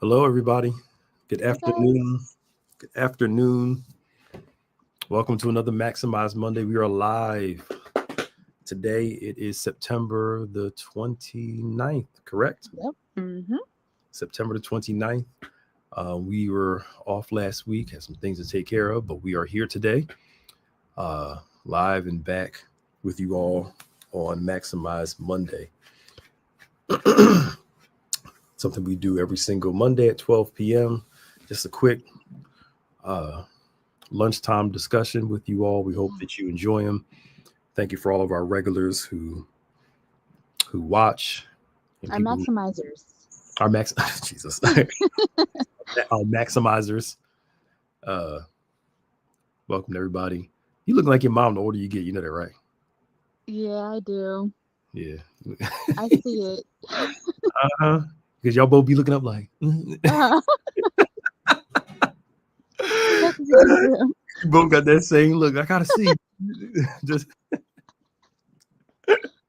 Hello, everybody. Good Hey guys. afternoon. Good afternoon. Welcome to another Maximize Monday. We are live. Today it is September the 29th, correct? Yep. Mm-hmm. September the 29th. We were off last week, had some things to take care of, but we are here today, live and back with you all on Maximize Monday. Something we do every single Monday at 12 p.m. Just a quick uh, lunchtime discussion with you all. We hope that you enjoy them. Thank you for all of our regulars who watch and Our people maximizers. our max Jesus our maximizers. Uh, welcome to everybody. You look like your mom. The older you get, you know that, right? Yeah, I do. Yeah. I see it. Uh-huh. Because y'all both be looking up like. You Uh, that's very true. both got that same look. I gotta see. Just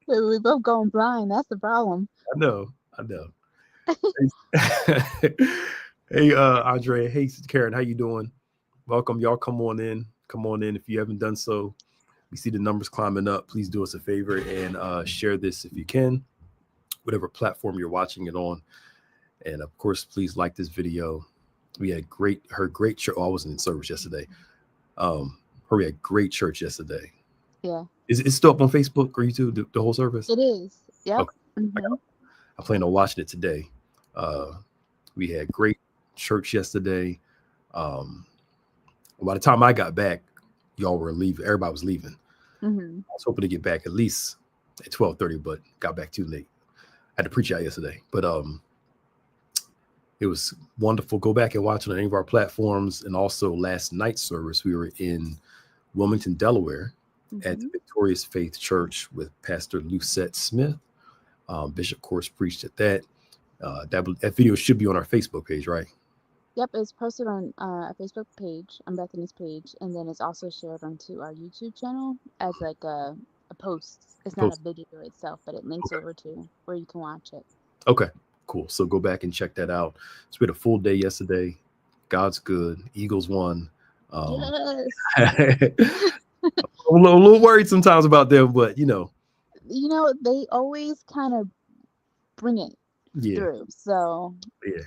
We both going blind. That's the problem. I know. I know. Hey, Andre. Hey, Karen. How you doing? Welcome, y'all. Come on in. Come on in. If you haven't done so, we see the numbers climbing up. Please do us a favor and share this if you can, whatever platform you're watching it on. And of course, please like this video. We had great church. Oh, I wasn't in service yesterday. We had great church yesterday. Yeah, Is it still up on Facebook or YouTube? The whole service? it is. Yep. Okay, Mm-hmm. I plan on watching it today. Uh, we had great church yesterday. Um, by the time I got back, y'all were leaving. Everybody was leaving. Mm-hmm. I was hoping to get back at least at 12:30, but got back too late. I had to preach out yesterday, but it was wonderful. Go back and watch on any of our platforms. And also last night's service, we were in Wilmington, Delaware, at the Mm-hmm. Victorious Faith Church with Pastor Lucette Smith. Bishop Course preached at that. That video should be on our Facebook page, right? Yep, it's posted on our Facebook page, on Bethany's page, and then it's also shared onto our YouTube channel as like a post. It's not a Post. video itself, but it links Okay. over to where you can watch it. Okay. Cool. So go back and check that out. So we had a full day yesterday. God's good. Eagles won. Um, Yes. I'm a little worried sometimes about them, but They always kind of bring it yeah, through. So yeah,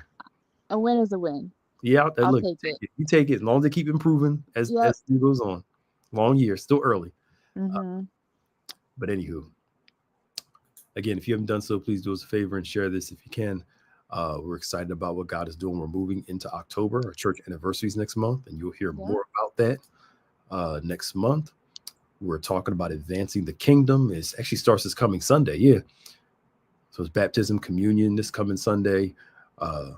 a win is a win. yeah. I'll Look, take it. you take it as long as they keep improving Yep. as it goes on. Long year, still early. Uh, Mm-hmm. but anywho, again, if you haven't done so, please do us a favor and share this if you can. We're excited about what God is doing. We're moving into October. Our church anniversary is next month, and you'll hear Yep. more about that next month. We're talking about advancing the kingdom. It actually starts this coming Sunday. Yeah. So it's baptism, communion this coming Sunday. Uh,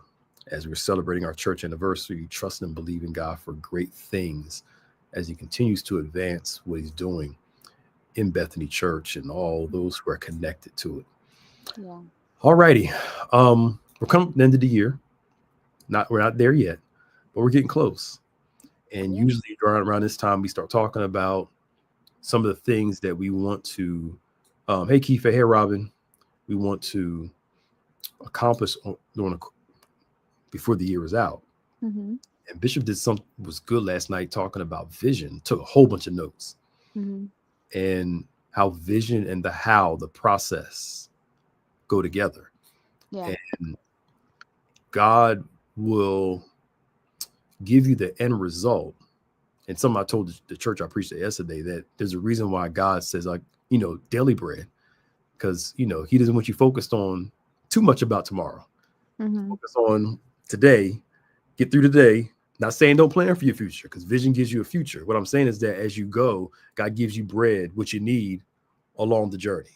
as we're celebrating our church anniversary, trusting and believing God for great things as He continues to advance what He's doing in Bethany Church and all those who are connected to it. Yeah. All righty. We're coming to the end of the year. We're not there yet, but we're getting close. And Yep. usually around this time, we start talking about some of the things that we want to. Hey, Keith. Hey, Robin. We want to accomplish before the year is out. Mm-hmm. And Bishop did something was good last night talking about vision. Took a whole bunch of notes Mm-hmm. and how vision and the process go together. Yeah. And God will give you the end result. And something I told the church I preached at yesterday that there's a reason why God says, like, daily bread, because He doesn't want you focused on too much about tomorrow. Mm-hmm. Focus on today, get through today. Not saying don't plan for your future, because vision gives you a future. What I'm saying is that as you go, God gives you bread, what you need along the journey.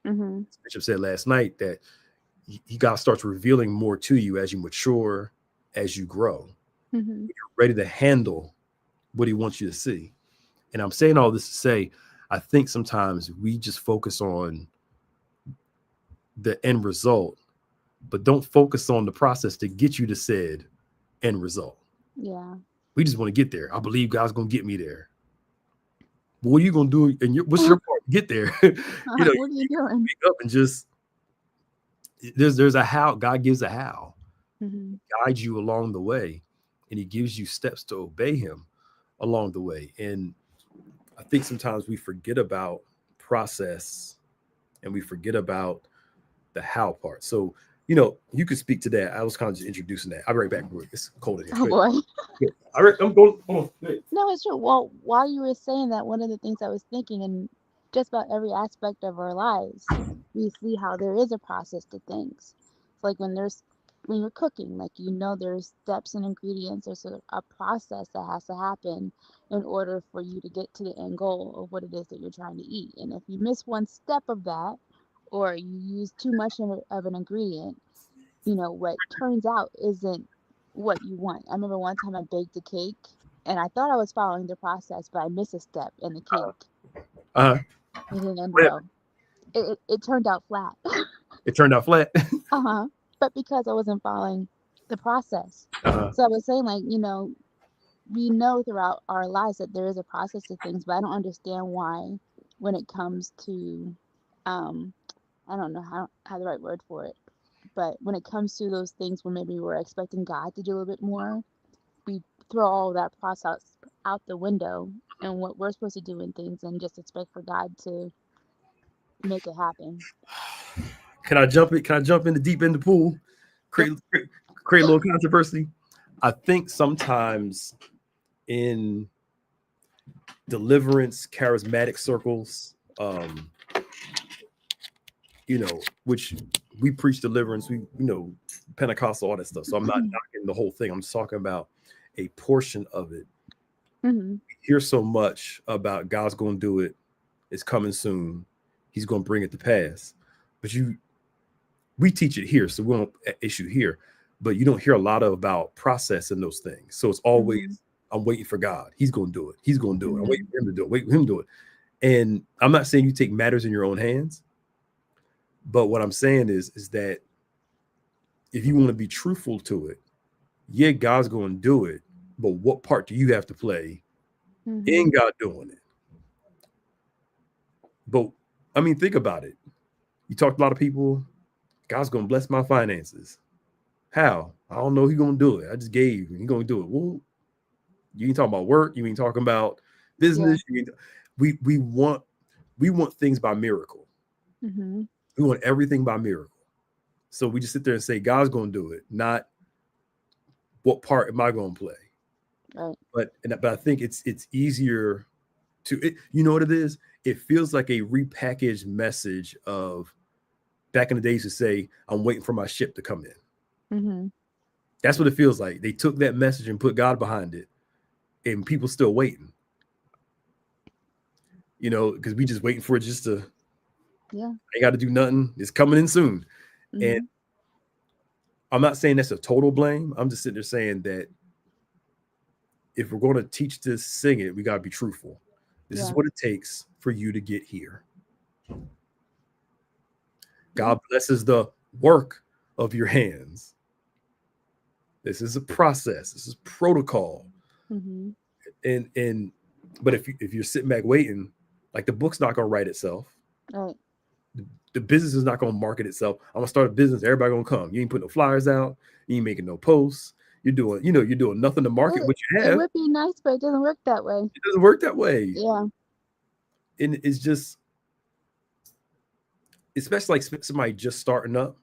Mm-hmm. Bishop said last night that God starts revealing more to you as you mature, as you grow. Mm-hmm. You're ready to handle what He wants you to see. And I'm saying all this to say, I think sometimes we just focus on the end result, but don't focus on the process to get you to said end result. Yeah. We just want to get there. I believe God's going to get me there. But what are you going to do? And what's your What part to get there? are You you doing? wake up and just there's a how. God gives a how. Mm-hmm. Guides you along the way, and he gives you steps to obey him along the way. And I think sometimes we forget about process and we forget about the how part. So, you could speak to that. I was kind of just introducing that. I'll be right back. It's cold in here. Oh boy. Good. All right, I'm going. Hold on. Wait. No, it's true. Well, while you were saying that, one of the things I was thinking, in just about every aspect of our lives, we see how there is a process to things. It's like when you're cooking, like there's steps and ingredients. There's a process that has to happen in order for you to get to the end goal of what it is that you're trying to eat. And if you miss one step of that, or you use too much of an ingredient, what turns out isn't what you want. I remember one time I baked a cake and I thought I was following the process, but I missed a step in the cake. Uh-huh. It didn't end What happened? well. It turned out flat. It turned out flat. Uh-huh. But because I wasn't following the process. Uh-huh. So I was saying, like, we know throughout our lives that there is a process to things, but I don't understand why when it comes to um I don't know how the right word for it. But when it comes to those things where maybe we're expecting God to do a little bit more, we throw all that process out the window and what we're supposed to do in things and just expect for God to make it happen. Can I jump in? Can I jump in the deep end of the pool? Yep. Create a little controversy. I think sometimes in deliverance, charismatic circles, which we preach deliverance, Pentecostal, all that stuff. So I'm not knocking the whole thing. I'm just talking about a portion of it. Mm-hmm. We hear so much about God's going to do it. It's coming soon. He's going to bring it to pass. But we teach it here, so we don't issue here. But you don't hear a lot about process in those things. So it's always, Mm-hmm. I'm waiting for God. He's going to do it. He's going to do it. I'm Mm-hmm. waiting for him to do it. Wait for him to do it. And I'm not saying you take matters in your own hands. But what I'm saying is that if you want to be truthful to it, yeah, God's going to do it. But what part do you have to play Mm-hmm. in God doing it? But I mean, think about it. You talk to a lot of people, God's going to bless my finances. How? I don't know. He's going to do it. I just gave. He's going to do it. Well, you ain't talking about work. You ain't talking about business. Yeah. We want things by miracle. Mm-hmm. We want everything by miracle. So we just sit there and say God's going to do it, not what part am I going to play. Right. But I think it's easier to you know what it is. It feels like a repackaged message of back in the days to say I'm waiting for my ship to come in. Mm-hmm. That's what it feels like. They took that message and put God behind it, and people still waiting. Because we just waiting for it just to. Yeah. I got to do nothing. It's coming in soon, and Mm-hmm. I'm not saying that's a total blame. I'm just sitting there saying that if we're going to teach this, sing it, we got to be truthful. This is Yeah. what it takes for you to get here. Yeah. God blesses the work of your hands. This is a process. This is protocol. Mm-hmm. But if you're sitting back waiting, like the book's not going to write itself. Right. The business is not going to market itself. I'm going to start a business. Everybody going to come. You ain't putting no flyers out. You ain't making no posts. You're doing nothing to market what you It have. would be nice, but it doesn't work that way. It doesn't work that way. Yeah. And it's just, especially like somebody just starting up.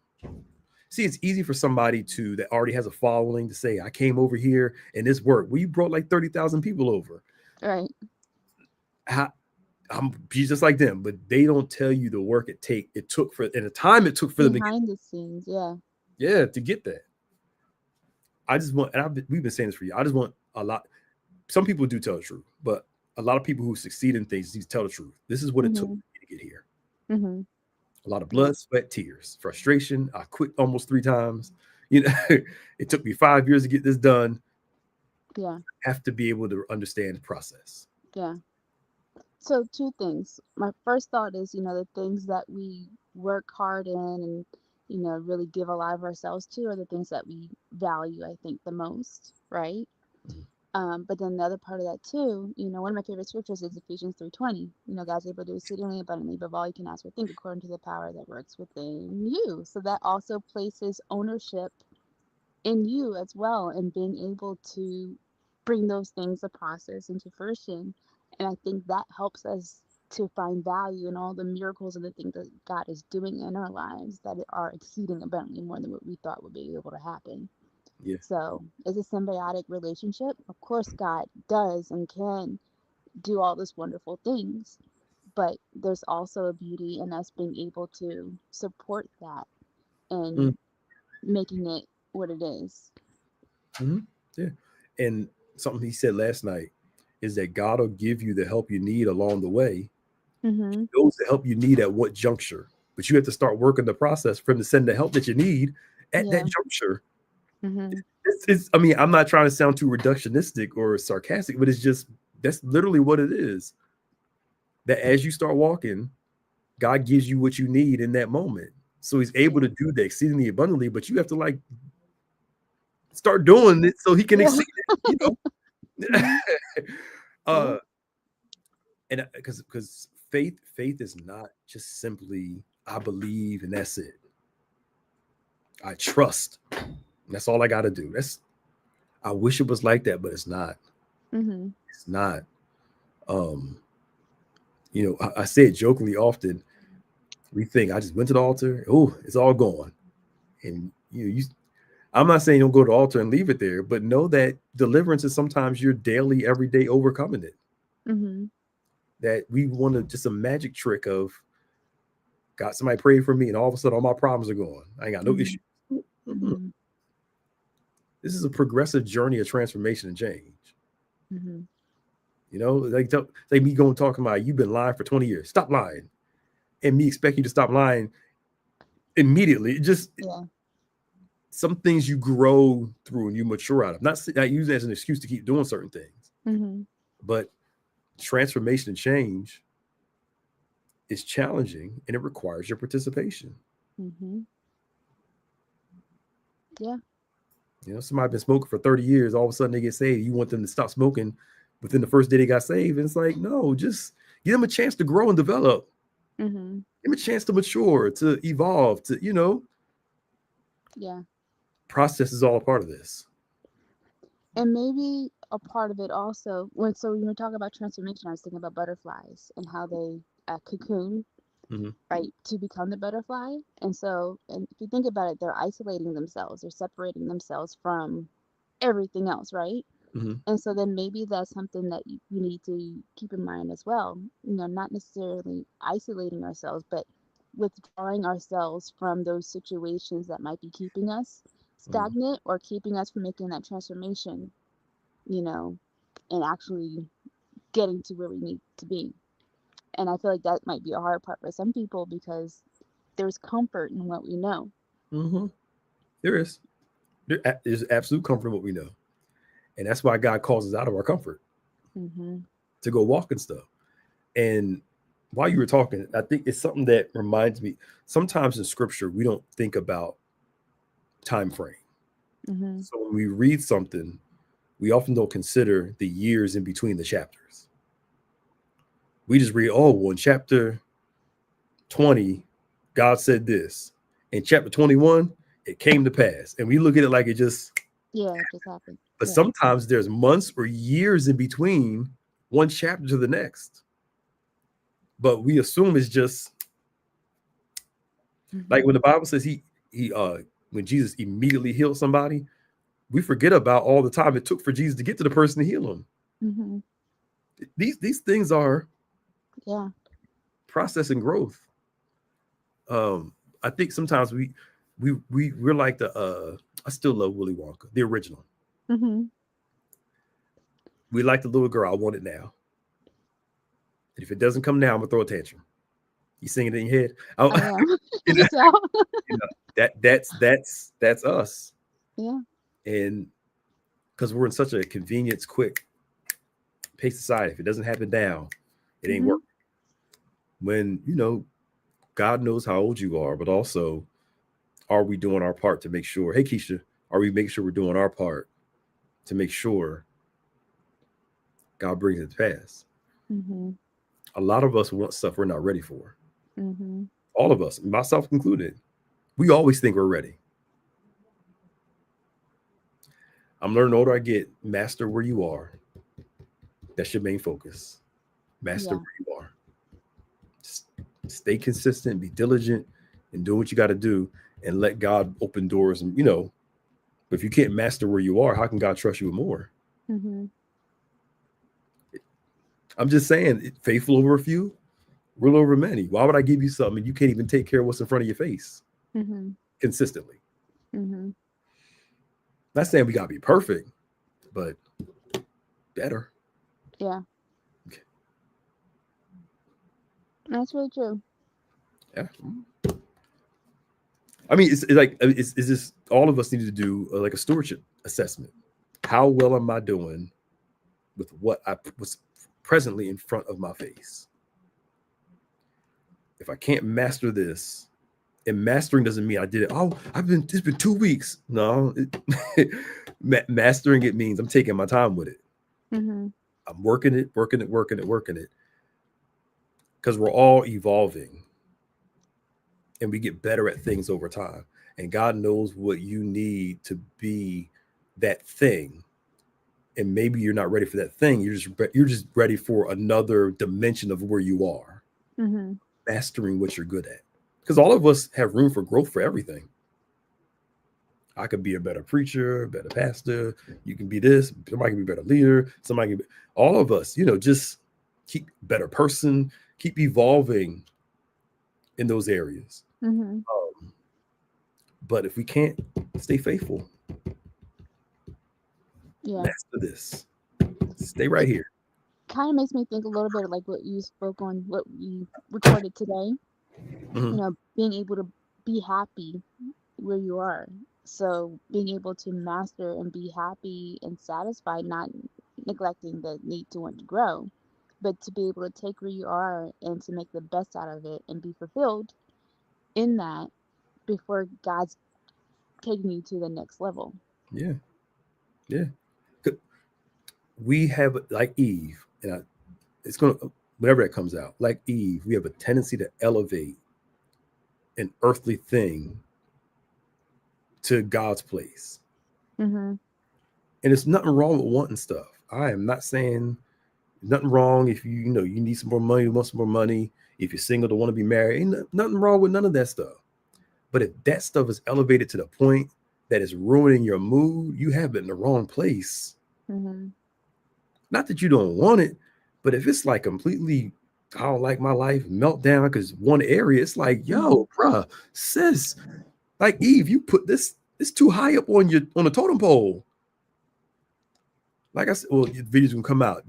See, it's easy for somebody that already has a following to say, I came over here and this worked. Well, you brought like 30,000 people over. Right. I'm just like them, but they don't tell you the work it took for, and the time it took for them behind the scenes. Yeah, to get that. I just want, and we've been saying this for you. I just want a lot. Some people do tell the truth, but a lot of people who succeed in things need to tell the truth. This is what it took Mm-hmm. to get here. Mm-hmm. A lot of blood, sweat, tears, frustration. I quit almost 3 times. It took me 5 years to get this done. Yeah. Have to be able to understand the process. Yeah. So 2 things. My first thought is, the things that we work hard in and, really give a lot of ourselves to are the things that we value, I think, the most, right? But then the other part of that too, one of my favorite scriptures is Ephesians 3:20. God's able to do exceedingly abundantly above all you can ask or think according to the power that works within you. So that also places ownership in you as well, and being able to bring those things to process into fruition. And I think that helps us to find value in all the miracles and the things that God is doing in our lives that are exceeding abundantly more than what we thought would be able to happen. Yeah. So it's a symbiotic relationship. Of course, God does and can do all these wonderful things, but there's also a beauty in us being able to support that and making it what it is. Mm-hmm. Yeah. And something he said last night is that God will give you the help you need along the way. Mm-hmm. Those the help you need at what juncture? But you have to start working the process for him to send the help that you need at that Yeah. juncture. Mm-hmm. I mean, I'm not trying to sound too reductionistic or sarcastic, but it's just that's literally what it is. That as you start walking, God gives you what you need in that moment. So he's able Yeah. to do that exceedingly abundantly, but you have to like start doing it so he can Yeah. exceed it, you know. Mm-hmm. Yeah. uh and because faith is not just simply I believe and that's it. I trust. That's all I got to do. That's I wish it was like that, but it's not. Mm-hmm. It's not. Um, I say it jokingly often. We think I just went to the altar. Oh, it's all gone. And I'm not saying don't go to the altar and leave it there, but know that deliverance is sometimes your daily, everyday overcoming it. Mm-hmm. That we want to just a magic trick of got somebody pray for me, and all of a sudden all my problems are gone. I ain't got no Mm-hmm. issue. Mm-hmm. This is a progressive journey of transformation and change. Mm-hmm. Like me going talking about you've been lying for 20 years. Stop lying. And me expect you to stop lying immediately. It just Yeah. some things you grow through and you mature out of. Not using it as an excuse to keep doing certain things, Mm-hmm. but transformation and change is challenging and it requires your participation. Mm-hmm. Yeah. Somebody been smoking for 30 years, all of a sudden they get saved. You want them to stop smoking within the first day they got saved. And it's like, no, just give them a chance to grow and develop. Mm-hmm. Give them a chance to mature, to evolve, Yeah. process is all a part of this. And maybe a part of it also, when you talk about transformation, I was thinking about butterflies and how they cocoon, Mm-hmm. right, to become the butterfly. And so, and if you think about it, they're isolating themselves, they're separating themselves from everything else, right? Mm-hmm. And so then maybe that's something that you need to keep in mind as well. Not necessarily isolating ourselves, but withdrawing ourselves from those situations that might be keeping us Mm-hmm. stagnant or keeping us from making that transformation, you know, and actually getting to where we need to be. And I feel like that might be a hard part for some people because there's comfort in what we know. Mm-hmm. There is. There's absolute comfort in what we know. And that's why God calls us out of our comfort Hmm. to go walk and stuff. And while you were talking, I think it's something that reminds me sometimes in scripture, we don't think about time frame. Hmm. So when we read something, we often don't consider the years in between the chapters. We just read, oh, well, in chapter 20, God said this. In chapter 21, it came to pass. And we look at it like it just, Yeah, it just happened. but Yeah. sometimes there's months or years in between one chapter to the next. But we assume it's just like Hmm. when the Bible says he when Jesus immediately healed somebody, we forget about all the time it took for Jesus to get to the person to heal them. Hmm. These things are Yeah. process and growth. I think sometimes we're like I still love Willy Wonka, the original. Hmm. We like the little girl, I want it now. And if it doesn't come now, I'm gonna throw a tantrum. You sing it in your head. I am. You You know, can tell. that's us. Yeah. And because we're in such a convenience, quick pace society, if it doesn't happen now, it ain't Hmm. work. When God knows how old you are, but also, are we doing our part to make sure? Hey, Keisha, are we making sure we're doing our part to make sure God brings it to pass? Hmm. A lot of us want stuff we're not ready for. Hmm. All of us, myself included. We always think we're ready. I'm learning the older I get, master where you are. That's your main focus. Master Yeah. where you are. Just stay consistent, be diligent, and do what you got to do, and let God open doors. And but if you can't master where you are, how can God trust you with more? Mm-hmm. I'm just saying, faithful over a few, rule over many. Why would I give you something and you can't even take care of what's in front of your face Mm-hmm. consistently? Mm-hmm. Not saying we gotta be perfect, but better. Yeah. Okay. That's really true. Yeah. I mean, it's like it's just all of us need to do like a stewardship assessment. How well am I doing with what I was presently in front of my face? If I can't master this, and mastering doesn't mean I did it. Oh, it's been 2 weeks. No, mastering it means I'm taking my time with it. Mm-hmm. I'm working it. Because we're all evolving and we get better at things over time. And God knows what you need to be that thing. And maybe you're not ready for that thing. You're just ready for another dimension of where you are, Mm-hmm. mastering what you're good at. Because all of us have room for growth for everything. I could be a better preacher, better pastor. You can be this. Somebody can be a better leader. Somebody can be, all of us, just keep better person, keep evolving in those areas. Mm-hmm. But if we can't stay faithful, Yeah. master this. Stay right It here. kind of makes me think a little bit of like what you spoke on, what we recorded today. Mhm. Being able to be happy where you are. So being able to master and be happy and satisfied, not neglecting the need to want to grow, but to be able to take where you are and to make the best out of it and be fulfilled in that before God's taking you to the next level. Yeah, yeah. We have like Eve, and it's gonna whenever that comes out. Like Eve, we have a tendency to elevate an earthly thing to God's place, Mm-hmm. and it's nothing wrong with wanting stuff. I am not saying nothing wrong if you need some more money, you want some more money. If you're single, don't want to be married, ain't nothing wrong with none of that stuff. But if that stuff is elevated to the point that is ruining your mood, you have it in the wrong place. Mm-hmm. Not that you don't want it, but if it's like completely, I don't like my life, meltdown because one area, it's like, Mm-hmm. yo, bruh, sis, like Eve, you put this, it's too high up on the totem pole. Like I said, well, the video's gonna come out.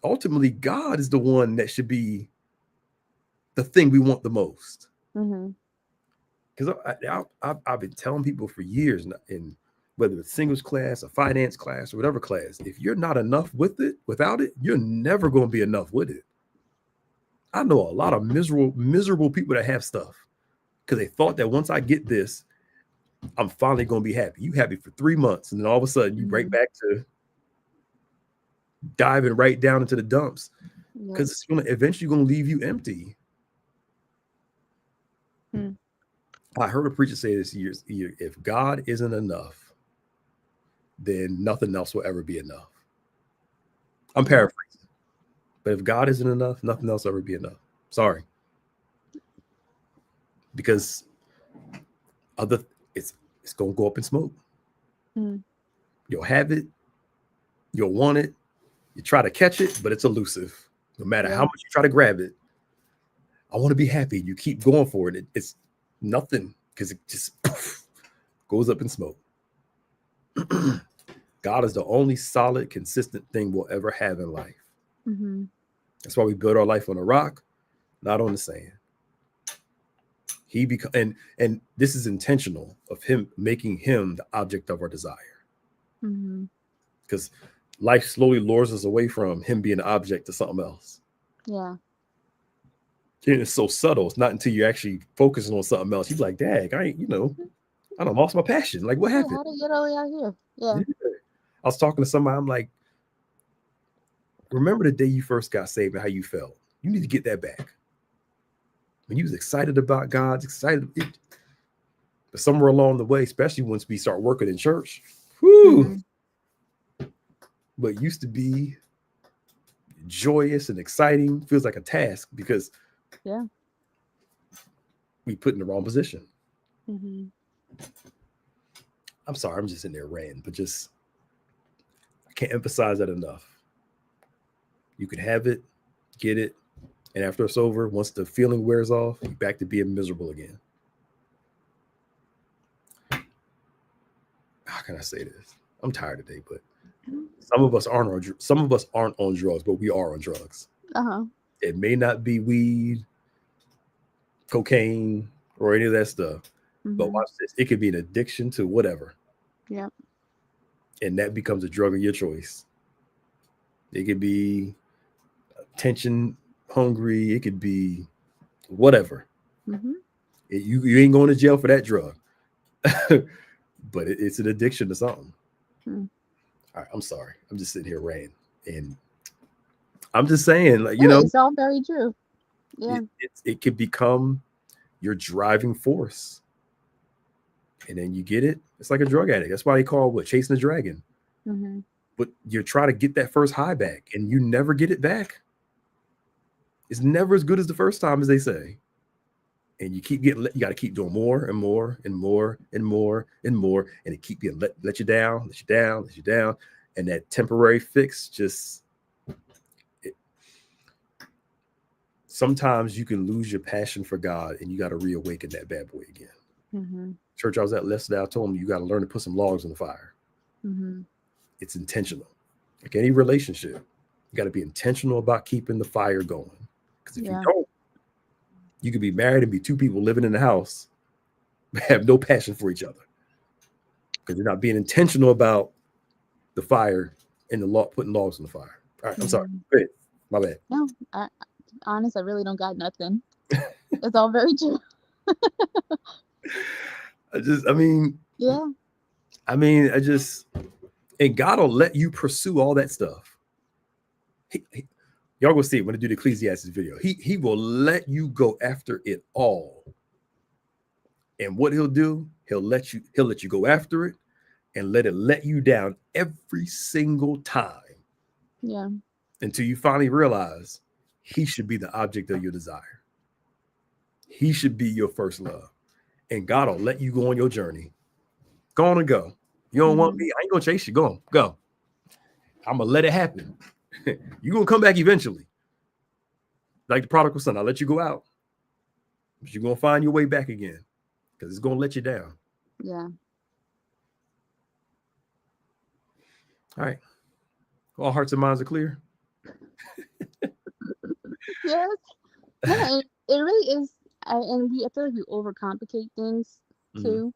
Ultimately, God is the one that should be the thing we want the most. Mm-hmm. Because I've been telling people for years, in whether it's singles class, a finance class, or whatever class, if you're not enough without it, you're never going to be enough with it. I know a lot of miserable people that have stuff because they thought that once I get this, I'm finally going to be happy. You happy for 3 months, and then all of a sudden you right Mm-hmm. back to diving right down into the dumps Yep. because it's going to eventually going to leave you empty. Mm. I heard a preacher say this years, if God isn't enough, then nothing else will ever be enough. I'm Yeah. paraphrasing, but if God isn't enough, nothing else will ever be enough. Sorry, because other it's gonna go up in smoke. Mm. You'll have it, you'll want it, you try to catch it, but it's elusive. No matter how Yeah. much you try to grab it, I want to be happy. You keep going for it. It's nothing because it just poof, goes up in smoke. God is the only solid, consistent thing we'll ever have in life. Mm-hmm. That's why we build our life on a rock, not on the sand. And this is intentional of him making him the object of our desire. Mm-hmm. Because life slowly lures us away from him being an object to something else. Yeah. And it's so subtle. It's not until you're actually focusing on something else. You're like, dang, I don't lost my passion. Like, what Hey, happened? how did you get all the way out here? Yeah. Yeah. I was talking to somebody. I'm like, remember the day you first got saved and how you felt? You need to get that back. When you was excited about God, but somewhere along the way, especially once we start working in church, whew, Mm-hmm. what used to be joyous and exciting feels like a task because Yeah. we put in the wrong position. Mm-hmm. I'm sorry, I'm just in there ranting, but just I can't emphasize that enough. You can have it, get it, and after it's over, once the feeling wears off, you're back to being miserable again. How can I say this? I'm tired today, but some of us aren't on drugs, but we are on drugs. Uh-huh. It may not be weed, cocaine, or any of that stuff, but Mm-hmm. watch this. It could be an addiction to whatever, Yep. and that becomes a drug of your choice. It could be tension hungry. It could be whatever. Mm-hmm. You ain't going to jail for that drug, but it's an addiction to something. Mm. All right, I'm sorry. I'm just sitting here ranting, and I'm just saying, like Yeah, it's all very true. Yeah. it could become your driving force, and then you get it. It's like a drug addict. That's why they call what chasing the dragon. Mm-hmm. But you're trying to get that first high back, and you never get it back. It's never as good as the first time, as they say. And you keep getting, you got to keep doing more and more and more and more and more, and it keep getting let you down, let you down, let you down, and that temporary fix just. Sometimes you can lose your passion for God, and you got to reawaken that bad boy again. Mm-hmm. Church I was at yesterday, I told them you got to learn to put some logs on the fire. Mm-hmm. It's intentional. Like any relationship, you got to be intentional about keeping the fire going. Because if you don't, you could be married and be two people living in the house, but have no passion for each other. Because you're not being intentional about the fire and the log, putting logs on the fire. All right, I'm sorry. Great. My bad. No, honest, I really don't got nothing. It's all very true. Yeah. And God will let you pursue all that stuff. Y'all will see it when I do the Ecclesiastes video. He will let you go after it all. And what he'll do, he'll let you go after it and let you down every single time. Yeah. Until you finally realize he should be the object of your desire. He should be your first love. And God will let you go on your journey. Go on and go. You don't want me? I ain't gonna chase you. Go on, go. I'm gonna let it happen. You're gonna come back eventually. Like the prodigal son, I'll let you go out. But you're gonna find your way back again. Because it's gonna let you down. Yeah. All right. All hearts and minds are clear. Yes. Yeah, it really is. I feel like we overcomplicate things too,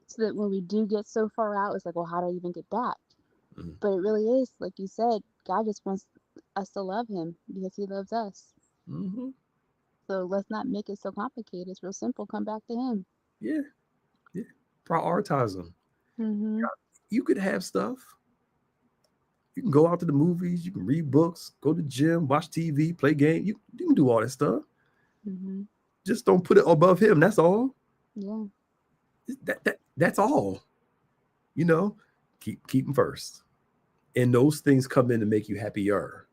so that when we do get so far out, it's like, well, how do I even get back? But it really is, like you said, God just wants us to love him because he loves us. So let's not make it so complicated. It's real simple. Come back to him. Yeah. Prioritize them. You could have stuff. You can go out to the movies. You can read books, go to the gym, watch TV, play games. You can do all that stuff. Just don't put it above him. That's all. Yeah. That's all. Keep him first. And those things come in to make you happier.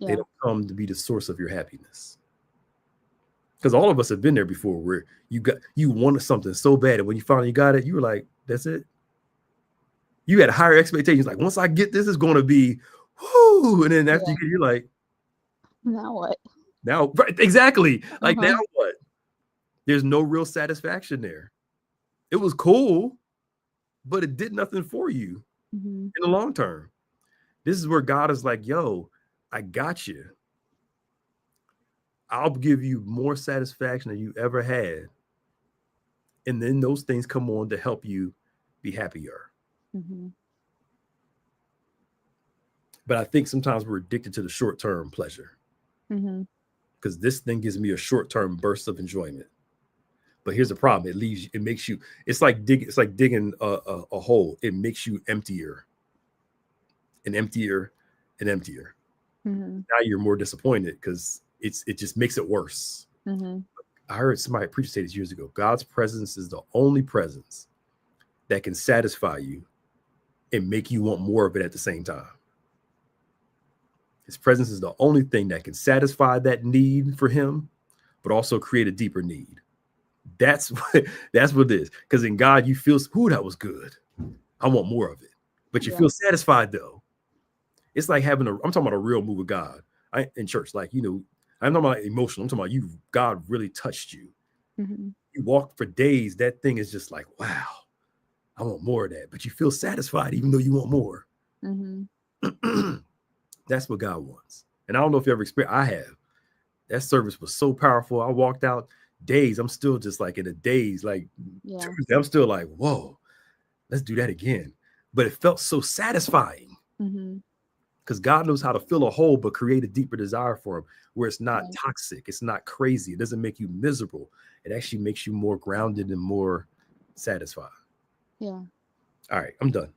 They don't come to be the source of your happiness. Because all of us have been there before, where you wanted something so bad, and when you finally got it, you were like, "That's it." You had higher expectations. Like, once I get this, it's going to be, whoo! And then after you get, you're like, "Now what?" Now, right, exactly. Like, now what? There's no real satisfaction there. It was cool, but it did nothing for you in the long term. This is where God is like, "Yo, I got you. I'll give you more satisfaction than you ever had." And then those things come on to help you be happier. But I think sometimes we're addicted to the short-term pleasure. Because this thing gives me a short-term burst of enjoyment. But here's the problem. It makes you, it's like digging a hole. It makes you emptier and emptier and emptier. Now you're more disappointed because it just makes it worse. I heard somebody preach say this years ago. God's presence is the only presence that can satisfy you and make you want more of it at the same time. His presence is the only thing that can satisfy that need for him, but also create a deeper need. That's what it is. Because in God, you feel, ooh, that was good. I want more of it. But you feel satisfied though. It's like I'm talking about a real move of God in church. Like, I'm talking about emotional. I'm talking about God really touched you. Mm-hmm. You walk for days. That thing is just like, wow, I want more of that. But you feel satisfied even though you want more. Mm-hmm. That's what God wants. And I don't know if you ever experienced, I have. That service was so powerful. I walked out days. I'm still just like in a daze. Like Tuesday, I'm still like, whoa, let's do that again. But it felt so satisfying. Because God knows how to fill a hole, but create a deeper desire for him where it's not toxic. It's not crazy. It doesn't make you miserable. It actually makes you more grounded and more satisfied. Yeah. All right, I'm done.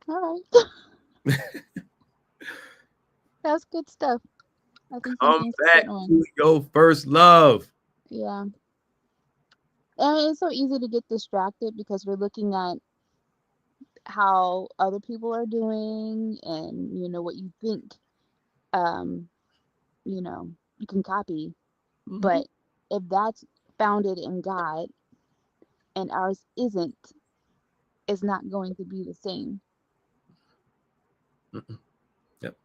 All right. That's good stuff. I think I'm back to your first love. Yeah. And it's so easy to get distracted because we're looking at how other people are doing and what you think you can copy. Mm-hmm. But if that's founded in God and ours isn't, it's not going to be the same. Yep.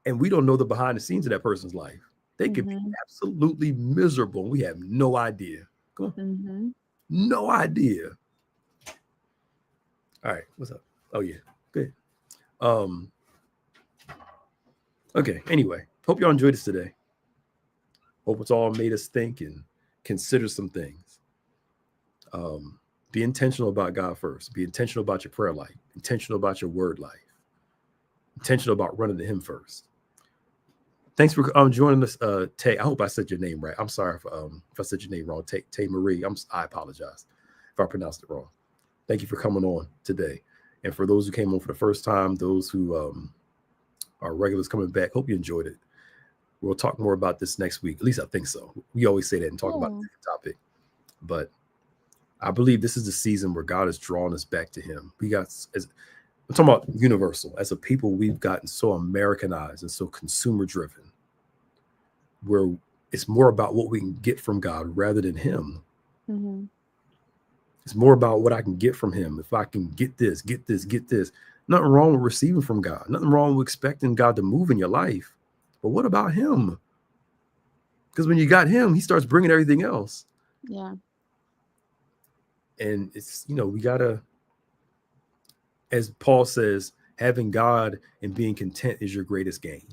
And we don't know the behind the scenes of that person's life. They could be absolutely miserable. We have no idea. Come on. No idea. All right. What's up? Oh, yeah. Good. Okay. Anyway, hope y'all enjoyed this today. Hope it's all made us think and consider some things. Be intentional about God first. Be intentional about your prayer life. Intentional about your word life. Intentional about running to him first. Thanks for joining us, Tay. I hope I said your name right. I'm sorry if I said your name wrong. Tay Marie. I apologize if I pronounced it wrong. Thank you for coming on today. And for those who came on for the first time, those who are regulars coming back, hope you enjoyed it. We'll talk more about this next week. At least I think so. We always say that and talk about a different topic. But I believe this is the season where God is drawing us back to him. I'm talking about universal. As a people, we've gotten so Americanized and so consumer driven, where it's more about what we can get from God rather than him. Mm-hmm. It's more about what I can get from him. If I can get this. Nothing wrong with receiving from God. Nothing wrong with expecting God to move in your life. But what about him? Because when you got him, he starts bringing everything else. Yeah. And it's, we got to, as Paul says, having God and being content is your greatest gain.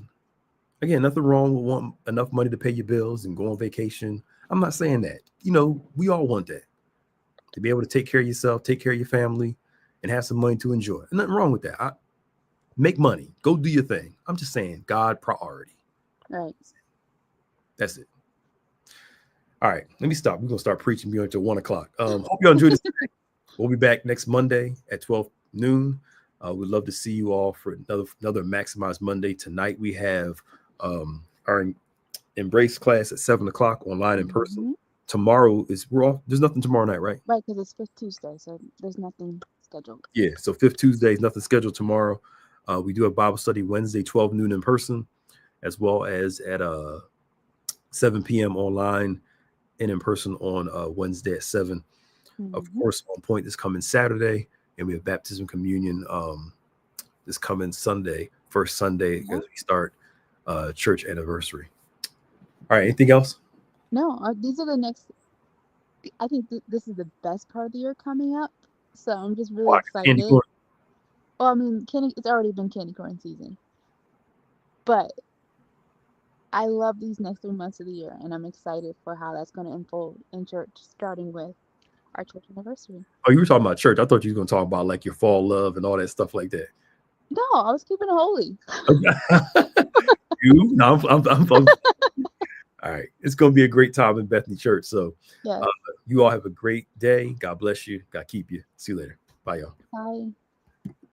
Again, nothing wrong with wanting enough money to pay your bills and go on vacation. I'm not saying that. We all want that. To be able to take care of yourself, take care of your family, and have some money to enjoy. And nothing wrong with that. Make money. Go do your thing. I'm just saying God priority. Right. That's it. All right. Let me stop. We're going to start preaching beyond until 1 o'clock. Hope y'all enjoyed this today. We'll be back next Monday at 12 noon. We'd love to see you all for another Maximize Monday. Tonight we have our Embrace class at 7 o'clock online in person. Tomorrow there's nothing tomorrow night, right? Right, because it's Fifth Tuesday, so there's nothing scheduled. Yeah, so Fifth Tuesday is nothing scheduled tomorrow. We do a Bible study Wednesday, 12 noon in person, as well as at 7 p.m. online and in person on Wednesday at 7. Of course, On Point this coming Saturday, and we have baptism communion this coming Sunday, first Sunday as we start church anniversary. All right, anything else? No, these are the next. I think this is the best part of the year coming up, so I'm just really excited. Well, I mean, it's already been candy corn season, but I love these next 3 months of the year, and I'm excited for how that's going to unfold in church, starting with our church anniversary. Oh, you were talking about church. I thought you were going to talk about like your fall love and all that stuff like that. No, I was keeping it holy. I'm all right. It's going to be a great time in Bethany Church. So you all have a great day. God bless you. God keep you. See you later. Bye, y'all. Bye.